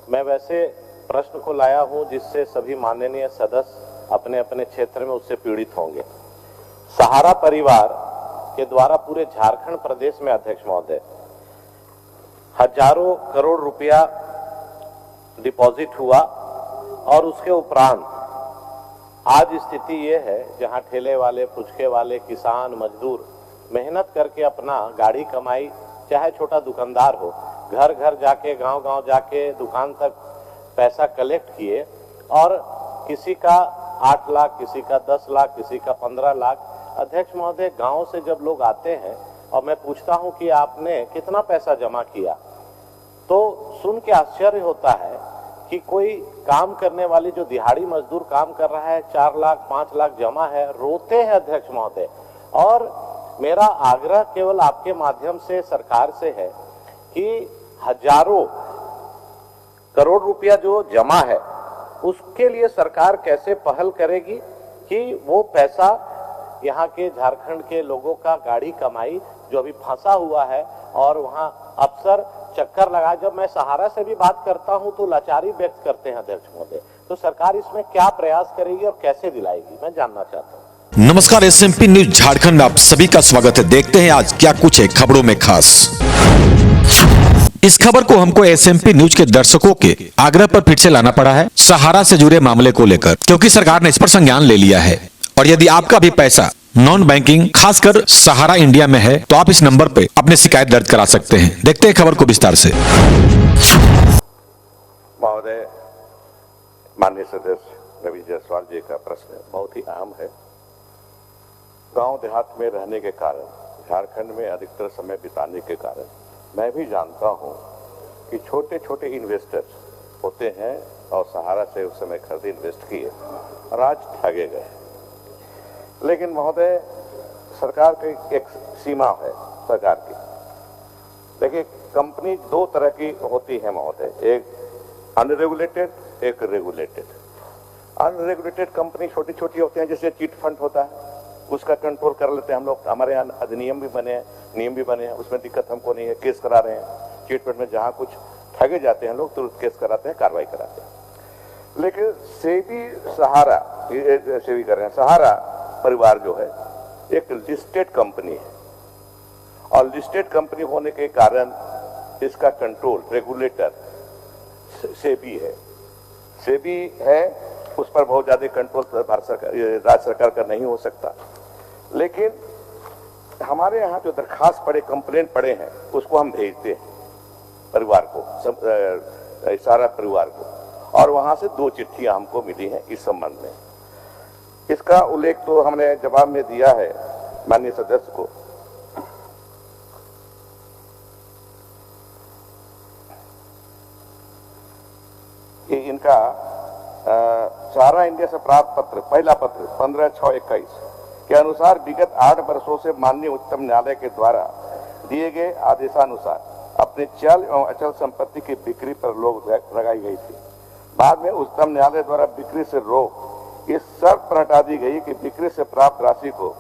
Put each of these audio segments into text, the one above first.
मैं वैसे प्रश्न को लाया हूं जिससे सभी माननीय सदस्य अपने अपने क्षेत्र में उससे पीड़ित होंगे। सहारा परिवार के द्वारा पूरे झारखंड प्रदेश में अध्यक्ष महोदय हजारों करोड़ रुपया डिपॉजिट हुआ और उसके उपरांत आज स्थिति ये है जहां ठेले वाले, फुचके वाले, किसान, मजदूर मेहनत करके अपना गाड़ी कमाई, चाहे छोटा दुकानदार हो, घर घर जाके, गांव गांव जाके दुकान तक पैसा कलेक्ट किए और किसी का 8 लाख, किसी का 10 लाख, किसी का 15 लाख। अध्यक्ष महोदय, गांव से जब लोग आते हैं और मैं पूछता हूं कि आपने कितना पैसा जमा किया, तो सुन के आश्चर्य होता है कि कोई काम करने वाली जो दिहाड़ी मजदूर काम कर रहा है 4 लाख 5 लाख जमा है, रोते हैं अध्यक्ष महोदय। और मेरा आग्रह केवल आपके माध्यम से सरकार से है कि हजारों करोड़ रुपया जो जमा है उसके लिए सरकार कैसे पहल करेगी कि वो पैसा यहाँ के झारखंड के लोगों का गाड़ी कमाई जो अभी फंसा हुआ है और वहाँ अफसर चक्कर लगा। जब मैं सहारा से भी बात करता हूँ तो लाचारी व्यक्त करते हैं अध्यक्ष महोदय। तो सरकार इसमें क्या प्रयास करेगी और कैसे दिलाएगी, मैं जानना चाहता हूँ। नमस्कार, एसएमपी न्यूज झारखंड में आप सभी का स्वागत है। देखते हैं आज क्या कुछ है खबरों में खास। इस खबर को हमको एसएमपी न्यूज के दर्शकों के आग्रह पर फिर से लाना पड़ा है, सहारा से जुड़े मामले को लेकर, क्योंकि सरकार ने इस पर संज्ञान ले लिया है। और यदि आपका भी पैसा नॉन बैंकिंग खासकर सहारा इंडिया में है तो आप इस नंबर पे अपनी शिकायत दर्ज करा सकते हैं। देखते हैं खबर को विस्तार से। महोदय, माननीय सदस्य रवि जायसवाल जी का प्रश्न बहुत ही अहम है। गांव देहात में रहने के कारण, झारखंड में अधिकतर समय बिताने के कारण मैं भी जानता हूं कि छोटे छोटे इन्वेस्टर्स होते हैं और सहारा से उस समय खरीदे, इन्वेस्ट किए और आज ठगे गए। लेकिन महोदय, सरकार की एक सीमा है सरकार की। देखिए, कंपनी 2 तरह की होती है महोदय, एक अनरेगुलेटेड, एक रेगुलेटेड। अनरेगुलेटेड कंपनी छोटी छोटी होती हैं, जैसे चिट फंड होता है, उसका कंट्रोल कर लेते हैं हम लोग। हमारे यहाँ अधिनियम भी बने हैं, नियम भी बने हैं, उसमें दिक्कत हमको नहीं है। केस करा रहे हैं चिट फंड में, जहाँ कुछ ठगे जाते हैं लोग तुरंत केस कराते हैं, कार्रवाई कराते हैं। लेकिन सेबी सहारा सेबी कर रहे हैं, सहारा परिवार जो है एक लिस्टेड कंपनी है और लिस्टेड कंपनी होने के कारण इसका कंट्रोल रेगुलेटर सेबी है। सेबी है, उस पर बहुत ज्यादा कंट्रोल भारत सरकार, राज्य सरकार का नहीं हो सकता। लेकिन हमारे यहाँ जो दरखास्त पड़े, कंप्लेंट पड़े हैं, उसको हम भेजते हैं परिवार को, सारा परिवार को, और वहां से 2 चिट्ठियां हमको मिली हैं इस संबंध में। इसका उल्लेख तो हमने जवाब में दिया है माननीय सदस्य को। कि इनका सहारा इंडिया से प्राप्त पत्र, पहला पत्र 15/6/21 के अनुसार विगत 8 वर्षों से माननीय उच्चतम न्यायालय के द्वारा दिए गए आदेशानुसार अपने चल एवं अचल संपत्ति की बिक्री पर रोक लगाई गई थी। बाद में उच्चतम न्यायालय द्वारा बिक्री से रोक इस शर्त पर हटा दी गई कि बिक्री से प्राप्त राशि को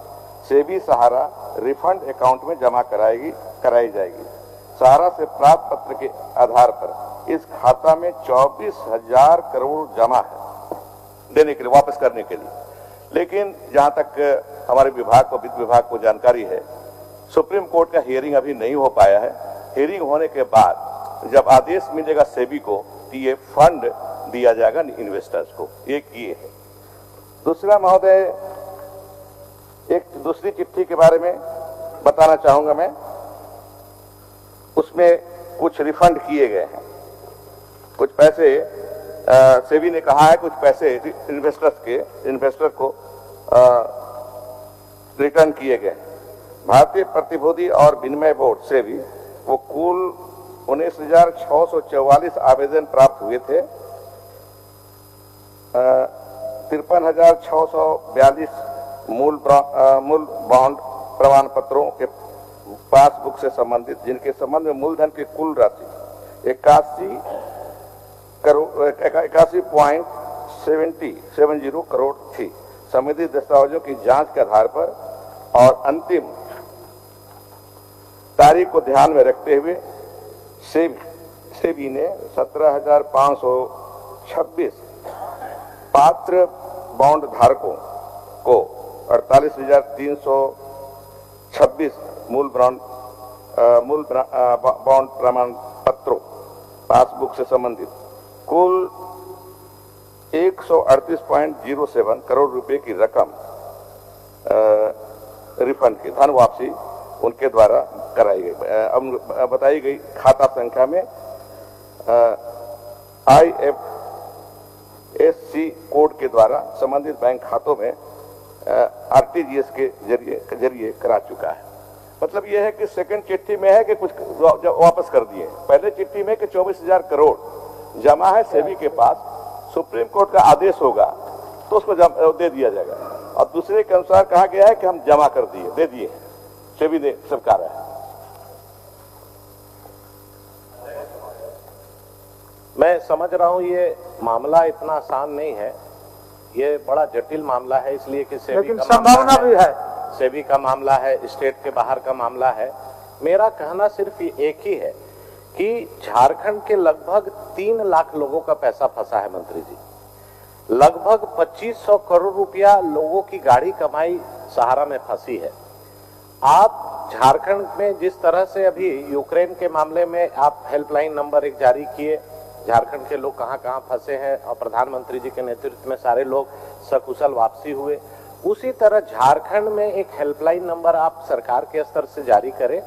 सेबी सहारा रिफंड अकाउंट में जमा कराई जाएगी। सहारा से प्राप्त पत्र के आधार पर इस खाता में 24,000 करोड़ जमा है देने के लिए, वापस करने के लिए। लेकिन जहां तक हमारे विभाग को, वित्त विभाग को जानकारी है, सुप्रीम कोर्ट का हियरिंग अभी नहीं हो पाया है। हियरिंग होने के बाद जब आदेश मिलेगा सेबी को तो ये फंड दिया जाएगा इन्वेस्टर्स को। एक ये है। दूसरा महोदय, एक दूसरी चिट्ठी के बारे में बताना चाहूंगा मैं। उसमें कुछ रिफंड किए गए हैं, कुछ पैसे सेबी ने कहा है, कुछ पैसे इन्वेस्टर को रिटर्न किए गए। भारतीय प्रतिभूति और विनिमय बोर्ड सेबी वो कुल 19,644 आवेदन प्राप्त हुए थे। 53,642 मूल बॉन्ड प्रमाण पत्रों के पासबुक से संबंधित, जिनके संबंध में मूलधन की कुल राशि 81.70 करोड़ थी। संबंधित दस्तावेजों की जांच के आधार पर और अंतिम तारीख को ध्यान में रखते हुए सेबी ने 17,526 पात्र बॉन्ड धारकों को 48,326 मूल बॉन्ड प्रमाण पत्रों पासबुक से संबंधित कुल 138.07 करोड़ रुपए की रकम रिफंड की धन वापसी उनके द्वारा कराई गई। बताई गई खाता संख्या में IFSC कोड के द्वारा संबंधित बैंक खातों में RTGS के जरिए करा चुका है। मतलब यह है कि सेकंड चिट्ठी में है कि कुछ वापस कर दिए, पहले चिट्ठी में कि 24,000 करोड़ जमा है सेबी के पास, सुप्रीम कोर्ट का आदेश होगा तो उसको दे दिया जाएगा, और दूसरे के अनुसार कहा गया है कि हम जमा कर दिए, दे दिए, सेबी ने स्वीकारा है। मैं समझ रहा हूं ये मामला इतना आसान नहीं है, ये बड़ा जटिल मामला है, इसलिए कि सेबी का संभावना भी है, सेबी का मामला है, स्टेट के बाहर का मामला है। मेरा कहना सिर्फ एक ही है कि झारखंड के लगभग 3 लाख लोगों का पैसा फंसा है मंत्री जी। लगभग 2500 करोड़ रुपया लोगों की गाड़ी कमाई सहारा में फंसी है। आप झारखंड में जिस तरह से अभी यूक्रेन के मामले में आप हेल्पलाइन नंबर एक जारी किए, झारखंड के लोग कहां कहां फंसे हैं और प्रधानमंत्री जी के नेतृत्व में सारे लोग सकुशल वापसी हुए, उसी तरह झारखंड में एक हेल्पलाइन नंबर आप सरकार के स्तर से जारी करें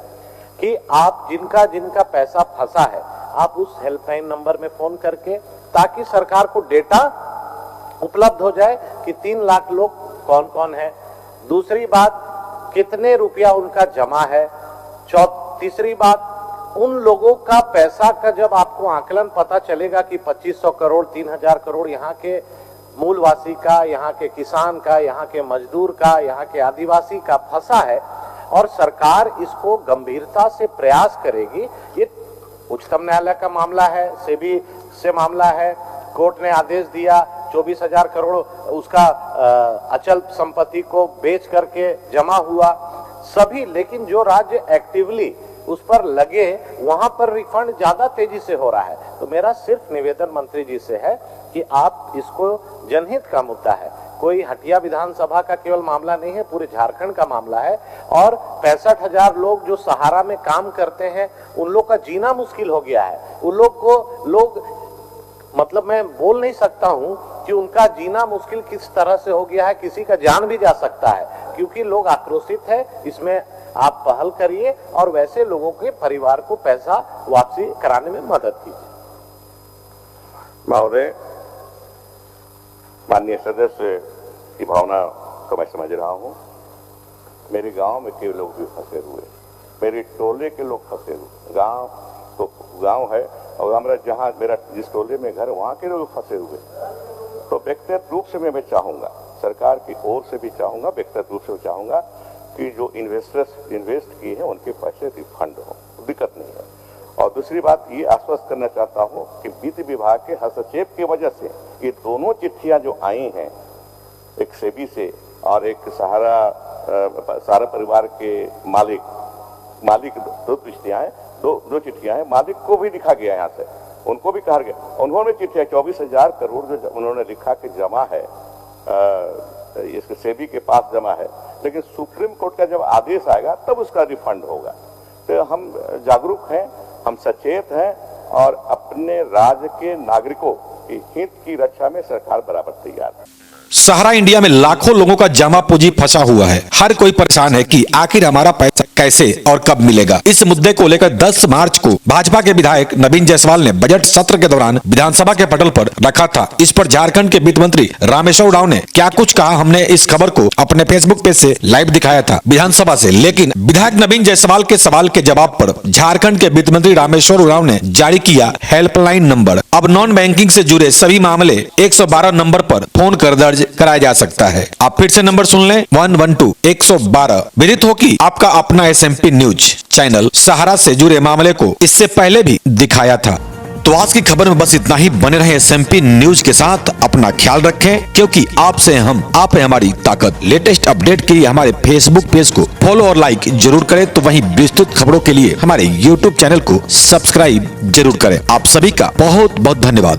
कि आप जिनका जिनका पैसा फंसा है आप उस हेल्पलाइन नंबर में फोन करके, ताकि सरकार को डेटा उपलब्ध हो जाए कि 3 लाख लोग कौन कौन है। दूसरी बात, कितने रुपया उनका जमा है। तीसरी बात, उन लोगों का पैसा का जब आपको आकलन पता चलेगा कि 2500 करोड़ 3000 करोड़ यहाँ के मूलवासी का, यहाँ के किसान का, यहाँ के मजदूर का, यहाँ के आदिवासी का फंसा है और सरकार इसको गंभीरता से प्रयास करेगी। ये उच्चतम न्यायालय का मामला है, सेबी से मामला है, कोर्ट ने आदेश दिया 24,000 करोड़ उसका अचल संपत्ति को बेच करके जमा हुआ सभी, लेकिन जो राज्य एक्टिवली उस पर लगे वहां पर रिफंड ज्यादा तेजी से हो रहा है। तो मेरा सिर्फ निवेदन मंत्री जी से है कि आप इसको जनहित का मुद्दा है, कोई हटिया विधानसभा का केवल मामला नहीं है, पूरे झारखंड का मामला है। और 65,000 लोग जो सहारा में काम करते हैं उन लोग का जीना मुश्किल हो गया है। उन लोग को मतलब मैं बोल नहीं सकता हूं कि उनका जीना मुश्किल किस तरह से हो गया है, किसी का जान भी जा सकता है, क्योंकि लोग आक्रोशित है। इसमें आप पहल करिए और वैसे लोगों के परिवार को पैसा वापसी कराने में मदद कीजिए। महोदय, माननीय सदस्य की भावना को मैं समझ रहा हूं। मेरे गांव में के लोग भी फंसे हुए, मेरे टोले के लोग फंसे हुए, गांव है और हमारा जहां मेरा जिस टोले में घर वहां के लोग फंसे हुए। तो व्यक्तिगत रूप से मैं चाहूंगा, सरकार की ओर से भी चाहूंगा, व्यक्तिगत रूप से चाहूंगा कि जो इन्वेस्टर्स इन्वेस्ट किए हैं उनके पैसे रिफंड हो, दिक्कत नहीं है। और दूसरी बात ये आश्वस्त करना चाहता हूं कि वित्त विभाग के हस्तक्षेप की वजह से ये दोनों चिट्ठियां जो आई हैं, एक सेबी से और एक सहारा परिवार के मालिक दो चिट्ठियां हैं, मालिक को भी लिखा गया यहाँ से, उनको भी कहा गया, उन्होंने चिट्ठियां 24,000 करोड़ जो उन्होंने लिखा कि जमा है, इसके सेबी के पास जमा है, लेकिन सुप्रीम कोर्ट का जब आदेश आएगा तब उसका रिफंड होगा। तो हम जागरूक हैं, हम सचेत हैं और अपने राज्य के नागरिकों के हित की रक्षा में सरकार बराबर तैयार है। सहारा इंडिया में लाखों लोगों का जमा पूंजी फंसा हुआ है। हर कोई परेशान है कि आखिर हमारा पैसा कैसे और कब मिलेगा। इस मुद्दे को लेकर 10 मार्च को भाजपा के विधायक नवीन जायसवाल ने बजट सत्र के दौरान विधानसभा के पटल पर रखा था। इस पर झारखंड के वित्त मंत्री रामेश्वर उरांव ने क्या कुछ कहा, हमने इस खबर को अपने फेसबुक पेज से लाइव दिखाया था विधानसभा से। लेकिन विधायक नवीन जायसवाल के सवाल के जवाब पर झारखंड के वित्त मंत्री रामेश्वर उरांव ने जारी किया हेल्पलाइन नंबर। अब नॉन बैंकिंग से जुड़े सभी मामले 112 नंबर पर फोन कर दर्ज कराया जा सकता है। आप फिर से नंबर सुन लें, 112-112। विदित हो कि आपका अपना SMP न्यूज चैनल सहारा से जुड़े मामले को इससे पहले भी दिखाया था। तो आज की खबर में बस इतना ही। बने रहे SMP न्यूज के साथ, अपना ख्याल रखें, क्योंकि आपसे हम, आप है हमारी ताकत। लेटेस्ट अपडेट के लिए हमारे फेसबुक पेज को फॉलो और लाइक जरूर करें, तो वहीं विस्तृत खबरों के लिए हमारे YouTube चैनल को सब्सक्राइब जरूर करें। आप सभी का बहुत बहुत धन्यवाद।